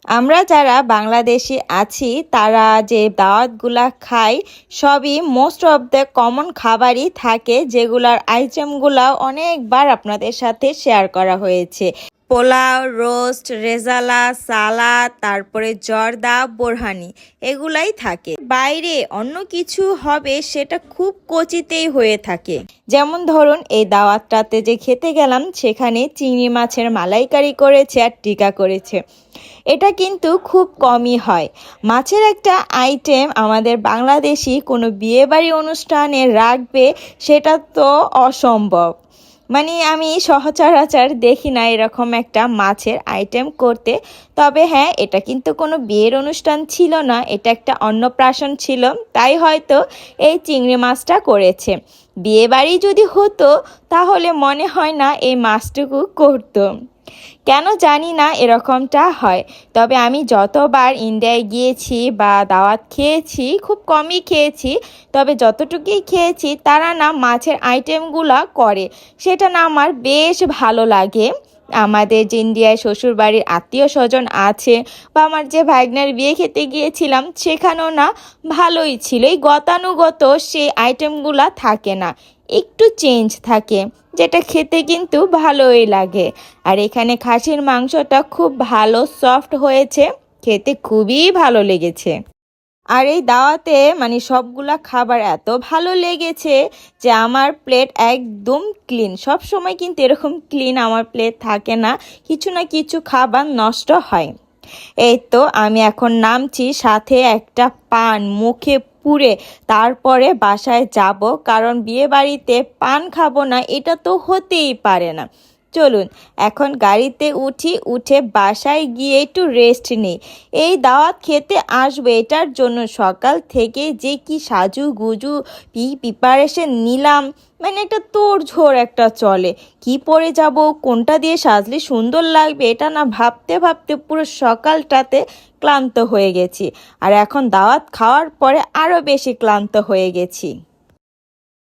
আমরা যারা বাংলাদেশি আছি তারা যে দাওয়াতগুলা খাই সবই মোস্ট অফ দ্য কমন খাবারই থাকে, যেগুলার আইটেমগুলা অনেকবার আপনাদের সাথে শেয়ার করা হয়েছে। পোলাও, রোস্ট, রেজালা, সালাদ, তারপরে জর্দা, বোরহানি, এগুলাই থাকে। বাইরে অন্য কিছু হবে সেটা খুব কচিতেই হয়ে থাকে। যেমন ধরুন এই দাওয়াতটাতে যে খেতে গেলাম সেখানে চিংড়ি মাছের মালাইকারি করেছে আর টিকা করেছে। এটা কিন্তু খুব কমই হয়। মাছের একটা আইটেম আমাদের বাংলাদেশি কোনো বিয়েবাড়ি অনুষ্ঠানে রাখবে সেটা তো অসম্ভব। মানে আমি সচরাচর দেখি না এরকম একটা মাছের আইটেম করতে। তবে হ্যাঁ, এটা কিন্তু কোনো বিয়ের অনুষ্ঠান ছিল না, এটা একটা অন্নপ্রাশন ছিল, তাই হয়তো এই চিংড়ি মাছটা করেছে। বিয়েবাড়ি যদি হতো তাহলে মনে হয় না এই মাছটুকু করতো। কেন জানি না এরকমটা হয়। তবে আমি যতবার ইন্ডিয়ায় গিয়েছি বা দাওয়াত খেয়েছি খুব কমই খেয়েছি, তবে যতটুকুই খেয়েছি তারা না মাছের আইটেমগুলো করে, সেটা না আমার বেশ ভালো লাগে। আমাদের যে ইন্ডিয়ায় শ্বশুরবাড়ির আত্মীয় স্বজন আছে বা আমার যে ভাগ্নের বিয়ে খেতে গিয়েছিলাম সেখানেও না ভালোই ছিল। এই গতানুগত সেই আইটেমগুলো থাকে না, একটু চেঞ্জ থাকে, যেটা খেতে কিন্তু ভালোই লাগে। আর এখানে খাসির মাংসটা খুব ভালো সফট হয়েছে, খেতে খুবই ভালো লেগেছে। আর এই দাওয়াতে মানে সবগুলা খাবার এত ভালো লেগেছে যে আমার প্লেট একদম ক্লিন। সব সময় কিন্তু এরকম ক্লিন আমার প্লেট থাকে না, কিছু না কিছু খাবার নষ্ট হয়। এই তো আমি এখন নামছি, সাথে একটা পান মুখে পুরে তারপরে বাসায় যাব, কারণ বিয়ে বাড়িতে পান খাবো না এটা তো হতেই পারে না। চলুন এখন গাড়িতে উঠে বাসায় গিয়ে একটু রেস্ট নিই। এই দাওয়াত খেতে আসবো এটার জন্য সকাল থেকে যে কি সাজু গুজু প্রিপারেশন নিলাম, মানে একটা তোড়ঝোড় একটা চলে। কি পরে যাব, কোনটা দিয়ে সাজলে সুন্দর লাগবে, এটা না ভাবতে ভাবতে পুরো সকালটাতে ক্লান্ত হয়ে গেছি। আর এখন দাওয়াত খাওয়ার পরে আরও বেশি ক্লান্ত হয়ে গেছি।